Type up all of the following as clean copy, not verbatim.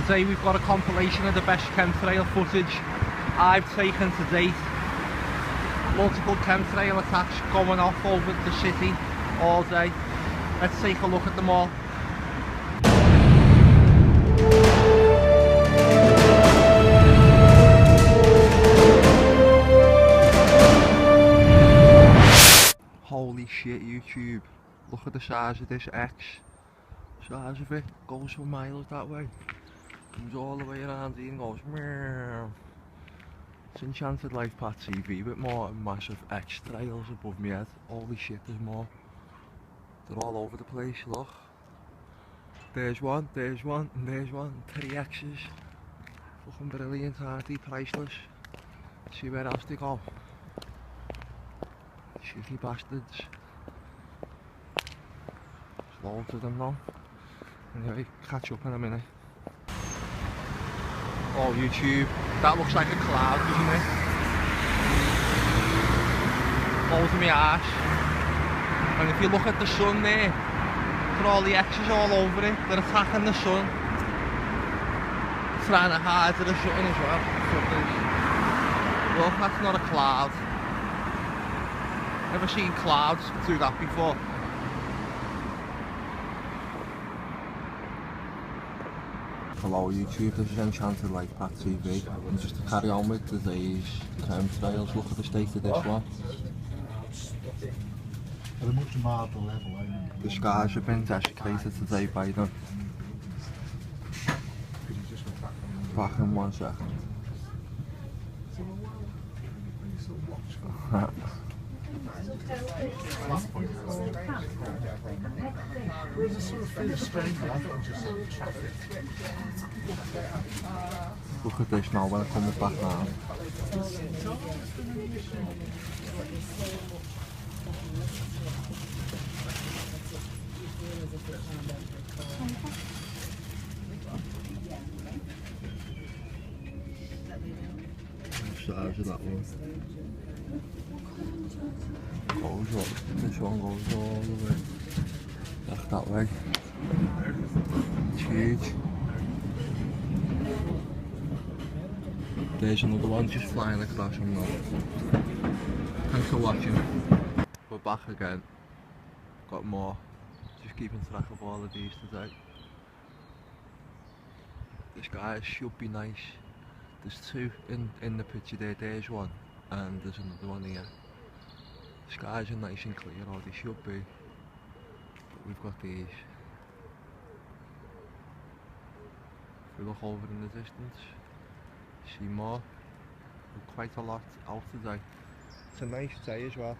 Today we've got a compilation of the best chemtrail footage I've taken to date. Multiple chemtrail attacks going off over the city all day. Let's take a look at them all. Holy shit, YouTube. Look at the size of this X. Size of it goes for miles that way. Comes all the way around here and goes meow. It's Enchanted LifePath TV with more massive X trails above my head. Holy shit, there's more. They're all over the place, look. There's one, and there's one. 3 X's. Fucking brilliant, aren't they? Priceless. See where else they go. Cheeky bastards. There's loads of them now. Anyway, catch up in a minute. Oh, YouTube, that looks like a cloud, doesn't it? Loads of my arse. And if you look at the sun there, look at all the X's all over it. They're attacking the sun. Trying to hide the sun as well. Look, that's not a cloud. Never seen clouds do that before. Hello YouTube, this is Enchanted LifePath TV, and just to carry on with today's chemtrails, look at the state of this one. At a much milder level, the skies have been desiccated today by them. Back in 1 second. There's a sort of feel strange, I don't just traffic. Look at this now when it comes back round. Size of that one. Goes up. This one goes all the way back that way. It's huge. There's another one just flying across them now. Thanks for watching. We're back again. Got more. Just keeping track of all of these today. This guy should be nice. There's 2 in the picture there. There's one, and there's another one here. The skies are nice and clear, or they should be. But we've got these. If we look over in the distance, see more. There's quite a lot out today. It's a nice day as well.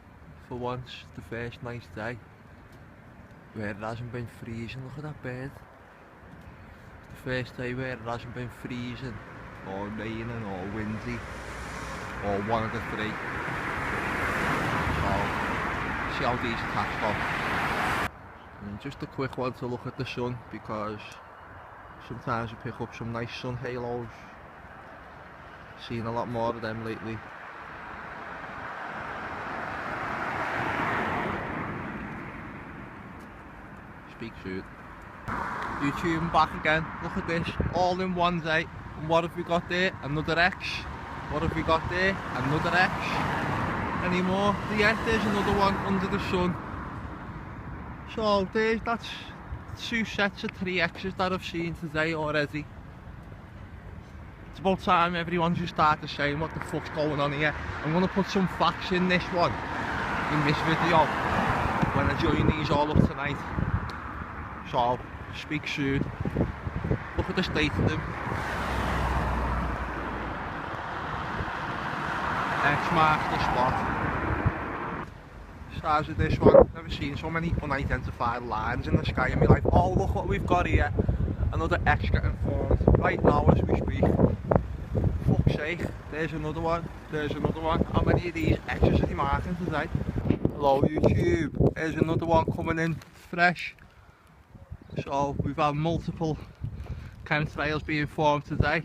For once, the first nice day where it hasn't been freezing. Look at that bird. The first day where it hasn't been freezing, or raining, or windy, or one of the 3. So, see how these attacks go. And just a quick one to look at the sun, because sometimes we pick up some nice sun halos. Seen a lot more of them lately. Speak soon. YouTube, I'm back again. Look at this, all in one day. And what have we got there? Another X. What have we got there? Another X. Any more? There's another one under the sun. So that's 2 sets of 3 X's that I've seen today already. It's about time everyone just started saying what the fuck's going on here. I'm going to put some facts in this one, in this video, when I join these all up tonight. So, speak soon. Look at the state of them. X marks the spot. Size of this one. Never seen so many unidentified lines in the sky in my life. Oh, look what we've got here. Another X getting formed right now as we speak. Fuck's sake. There's another one. There's another one. How many of these X's are they marking today? Hello YouTube. There's another one coming in fresh. So we've had multiple chemtrails being formed today,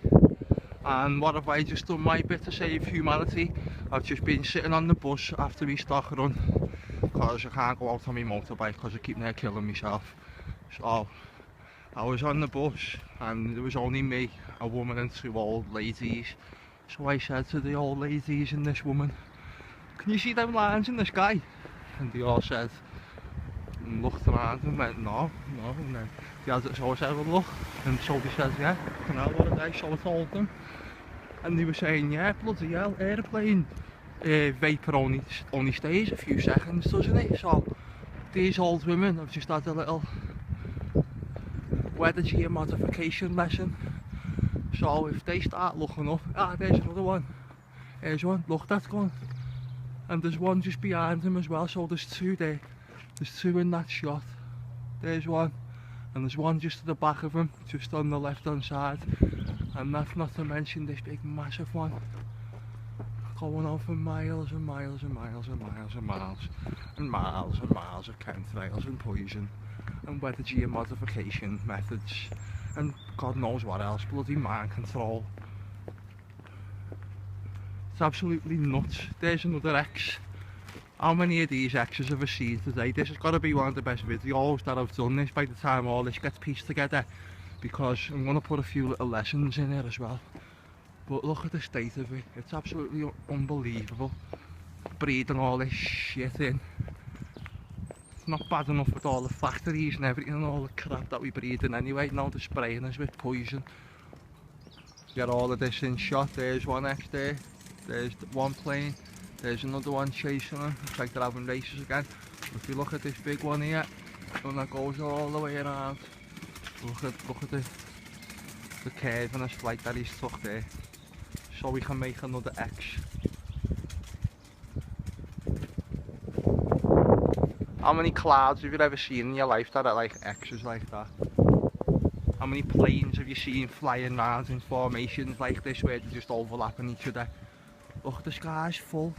and what have I just done my bit to save humanity? I've just been sitting on the bus after my stock run because I can't go out on my motorbike because I keep near killing myself. So I was on the bus and there was only me, a woman and two old ladies. So I said to the old ladies and this woman, "Can you see them lines in the sky?" And they all said, and looked around and went, "No, no." And then so I said, "Well, look." And so they said, "Yeah, can I what are they?" So I told them. And they were saying, "Yeah, bloody hell, aeroplane vapour only stays a few seconds, doesn't it?" So these old women have just had a little weather gear modification lesson. So if they start looking up, there's another one. There's one, look, that's gone. And there's one just behind him as well, so there's two there. There's two in that shot. There's one. And there's one just to the back of him, just on the left hand side. And that's not to mention this big massive one. Going on for miles and miles and miles and miles and miles. And miles and miles of chemtrails and poison. And weather gear modification methods. And God knows what else, bloody mind control. It's absolutely nuts. There's another X. How many of these X's have I seen today? This has got to be one of the best videos that I've done this by the time all this gets pieced together, because I'm going to put a few little lessons in it as well. But look at the state of it, it's absolutely unbelievable. Breathing all this shit in. It's not bad enough with all the factories and everything and all the crap that we breathe in anyway. Now they're spraying us with poison. Get all of this in shot. There's one X there, there's one plane. There's another one chasing them, it's like they're having races again. If you look at this big one here, and that goes all the way around, look at the curve and the flight that he's took there. So we can make another X. How many clouds have you ever seen in your life that are like X's like that? How many planes have you seen flying around in formations like this where they're just overlapping each other? Look, the sky's full.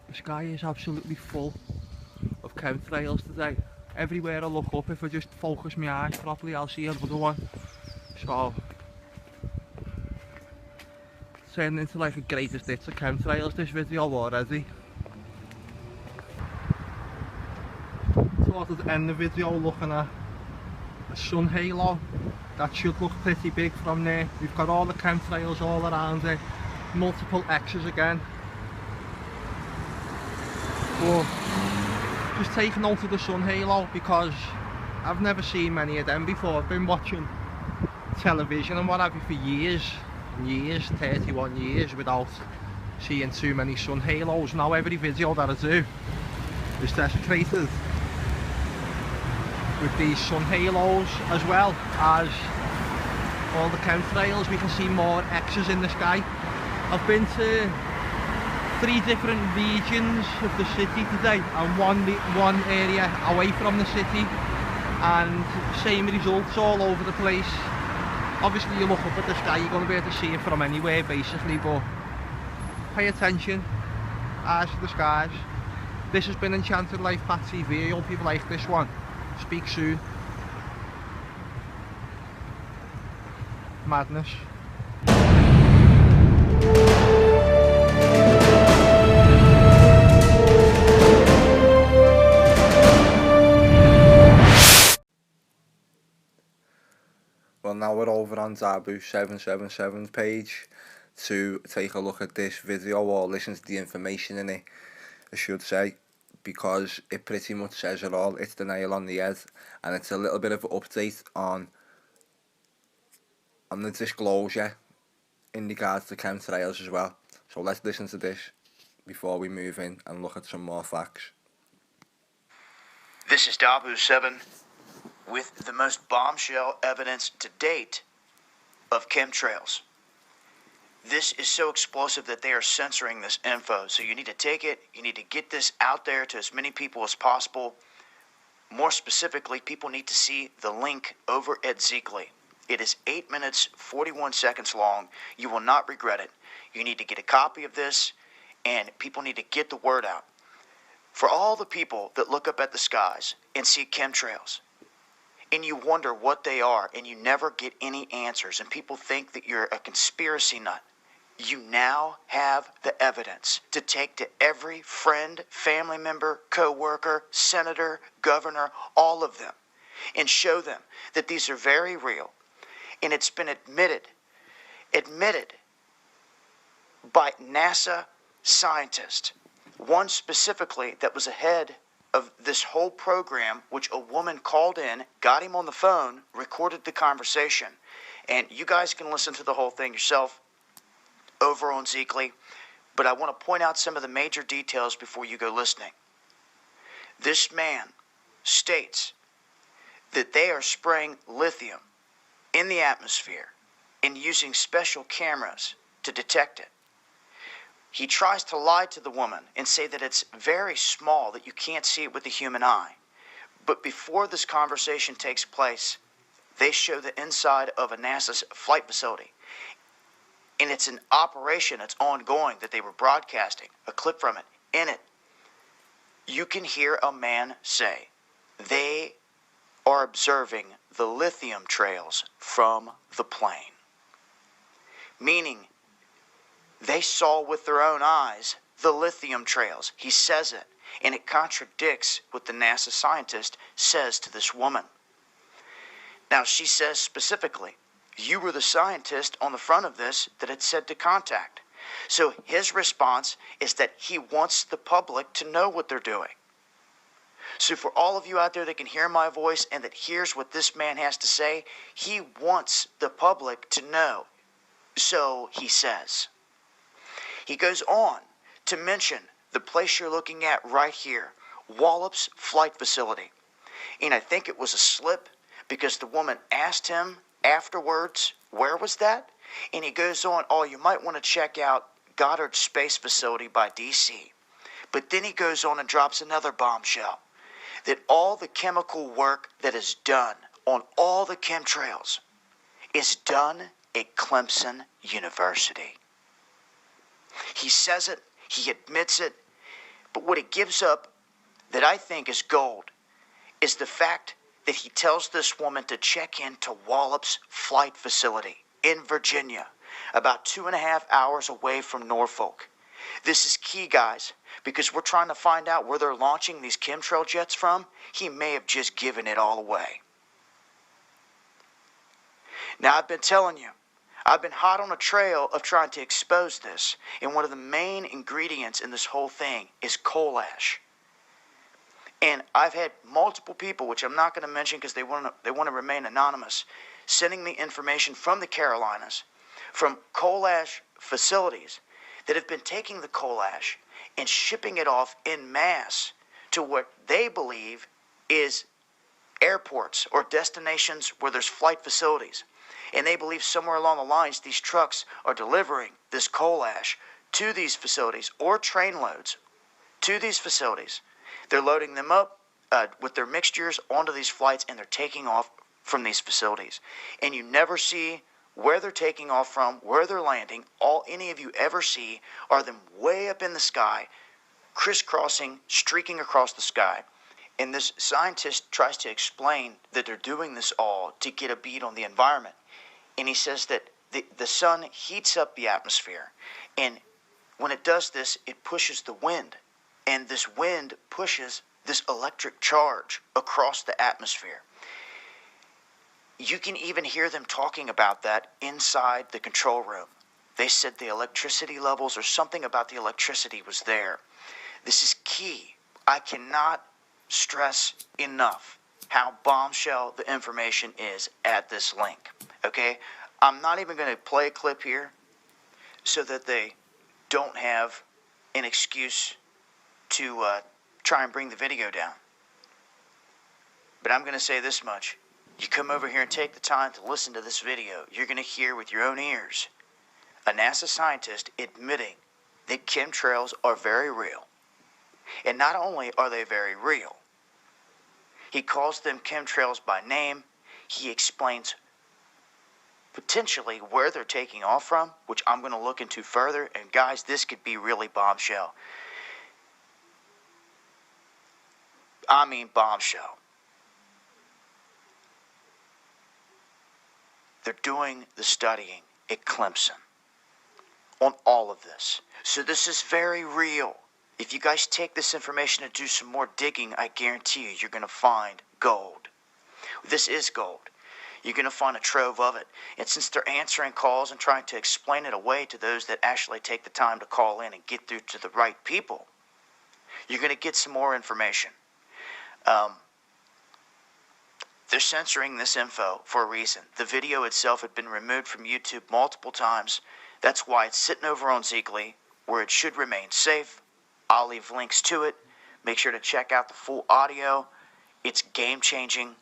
The sky is absolutely full of chemtrails today. Everywhere I look up, if I just focus my eyes properly, I'll see another one. So, it's turned into like a greatest hits of chemtrails, this video already. So I'll just end the video looking at a sun halo. That should look pretty big from there. We've got all the chemtrails all around it. Multiple X's again. But just take note of the sun halo, because I've never seen many of them before. I've been watching television and what have you for years and years, 31 years, without seeing too many sun halos. Now every video that I do is desecrated with these sun halos, as well as all the chemtrails. We can see more X's in the sky. I've been to 3 different regions of the city today and one area away from the city, and same results all over the place. Obviously you look up at the sky, you're going to be able to see it from anywhere basically, but pay attention, eyes to the skies. This has been Enchanted LifePath TV. I hope you like this one. Speak soon. Madness. Well, now we're over on Zabu 777's page to take a look at this video, or listen to the information in it, I should say, because it pretty much says it all. It's the nail on the head, and it's a little bit of an update on the disclosure in regards to chemtrails as well. So let's listen to this before we move in and look at some more facts. This is Dabu 7 with the most bombshell evidence to date of chemtrails. This is so explosive that they are censoring this info. So you need to take it, you need to get this out there to as many people as possible. More specifically, people need to see the link over at Zeekly. It is 8 minutes, 41 seconds long. You will not regret it. You need to get a copy of this, and people need to get the word out. For all the people that look up at the skies and see chemtrails, and you wonder what they are, and you never get any answers, and people think that you're a conspiracy nut, you now have the evidence to take to every friend, family member, co-worker, senator, governor, all of them. and show them that these are very real. And it's been admitted by NASA scientists, one specifically that was ahead of this whole program, which a woman called in, got him on the phone, recorded the conversation. And you guys can listen to the whole thing yourself over on Zeekly, but I want to point out some of the major details before you go listening. This man states that they are spraying lithium in the atmosphere and using special cameras to detect it. He tries to lie to the woman and say that it's very small, that you can't see it with the human eye. But before this conversation takes place, they show the inside of a NASA's flight facility. And it's an operation, it's ongoing, that they were broadcasting a clip from it. In it, you can hear a man say, they are observing the lithium trails from the plane. Meaning, they saw with their own eyes the lithium trails. He says it, and it contradicts what the NASA scientist says to this woman. Now, she says specifically, you were the scientist on the front of this that had said to contact. So his response is that he wants the public to know what they're doing. So for all of you out there that can hear my voice and that hears what this man has to say, he wants the public to know. So he says. He goes on to mention the place you're looking at right here, Wallops Flight Facility. And I think it was a slip because the woman asked him afterwards, where was that? And he goes on, oh, you might want to check out Goddard Space Facility by D.C. But then he goes on and drops another bombshell, that all the chemical work that is done on all the chemtrails is done at Clemson University. He says it, he admits it, but what it gives up that I think is gold is the fact that he tells this woman to check into Wallops Flight Facility in Virginia, about 2.5 hours away from Norfolk. This is key, guys, because we're trying to find out where they're launching these chemtrail jets from. He may have just given it all away. Now, I've been telling you, I've been hot on a trail of trying to expose this, and one of the main ingredients in this whole thing is coal ash. And I've had multiple people, which I'm not going to mention because they want to remain anonymous, sending me information from the Carolinas, from coal ash facilities that have been taking the coal ash and shipping it off en masse to what they believe is airports or destinations where there's flight facilities. And they believe somewhere along the lines these trucks are delivering this coal ash to these facilities, or train loads to these facilities. They're loading them up with their mixtures onto these flights, and they're taking off from these facilities. And you never see where they're taking off from, where they're landing. All any of you ever see are them way up in the sky, crisscrossing, streaking across the sky. And this scientist tries to explain that they're doing this all to get a beat on the environment. And he says that the sun heats up the atmosphere. And when it does this, it pushes the wind. And this wind pushes this electric charge across the atmosphere. You can even hear them talking about that inside the control room. They said the electricity levels or something about the electricity was there. This is key. I cannot stress enough how bombshell the information is at this link. Okay? I'm not even going to play a clip here so that they don't have an excuse to try and bring the video down. But I'm going to say this much. You come over here and take the time to listen to this video, you're going to hear with your own ears a NASA scientist admitting that chemtrails are very real. And not only are they very real, he calls them chemtrails by name. He explains potentially where they're taking off from, which I'm going to look into further. And guys, this could be really bombshell. I mean bombshell. They're doing the studying at Clemson on all of this. So this is very real. If you guys take this information and do some more digging, I guarantee you, you're going to find gold. This is gold. You're going to find a trove of it. And since they're answering calls and trying to explain it away to those that actually take the time to call in and get through to the right people, you're going to get some more information. They're censoring this info for a reason. The video itself had been removed from YouTube multiple times. That's why it's sitting over on Zeekly, where it should remain safe. I'll leave links to it. Make sure to check out the full audio. It's game-changing.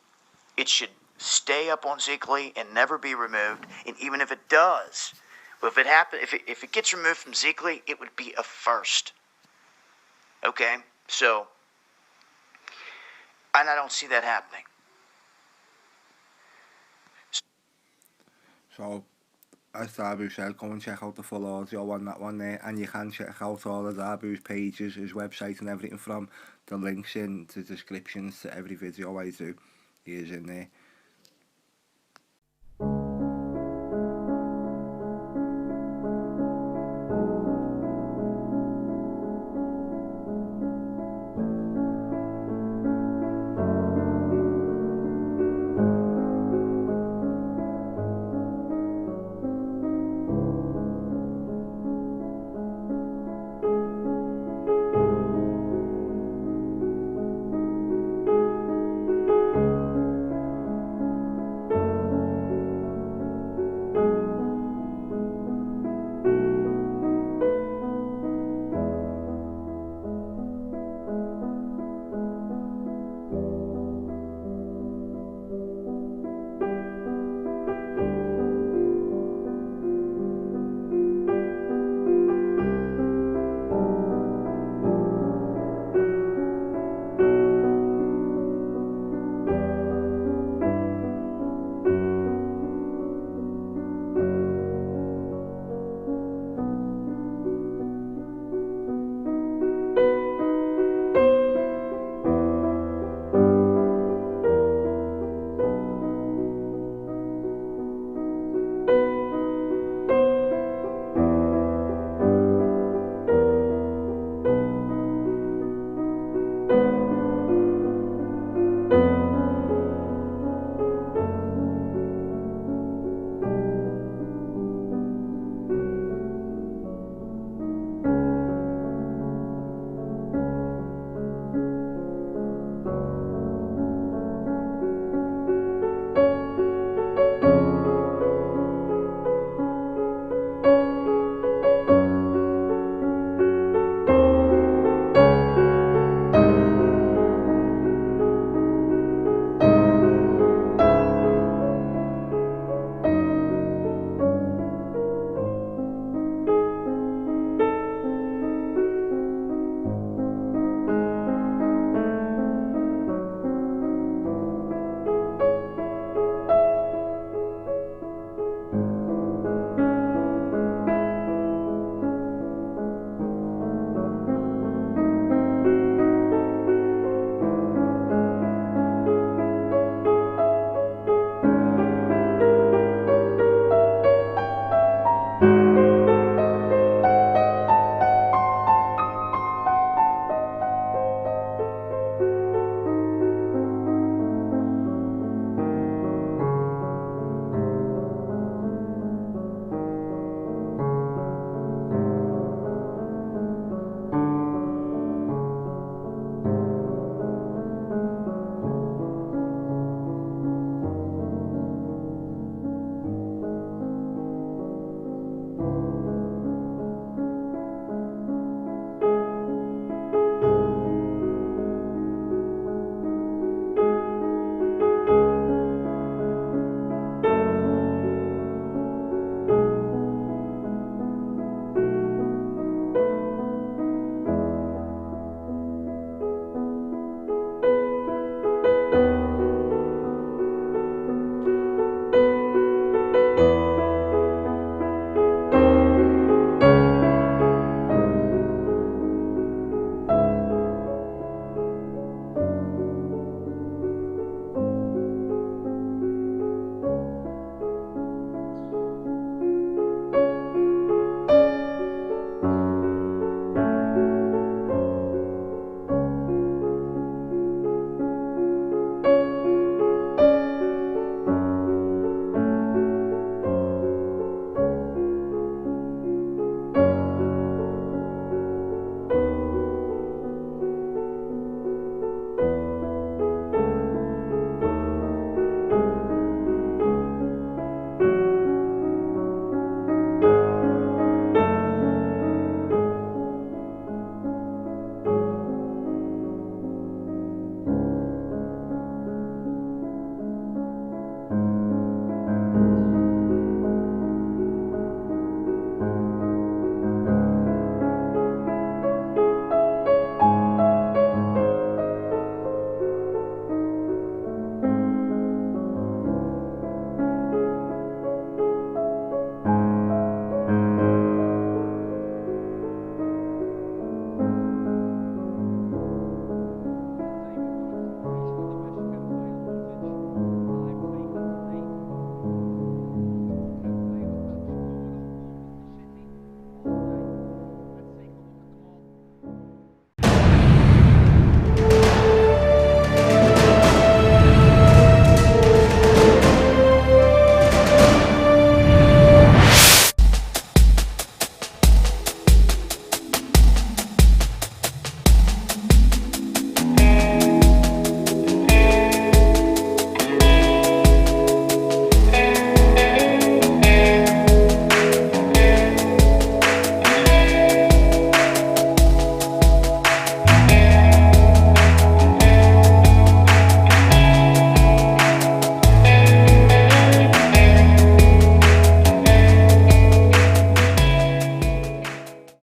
It should stay up on Zeekly and never be removed. And even if it does, well, if it gets removed from Zeekly, it would be a first. Okay? So, and I don't see that happening. So, as Dabu said, go and check out the full audio on that one there, and you can check out all of Dabu's pages, his website and everything from the links in the descriptions to every video I do. He is in there.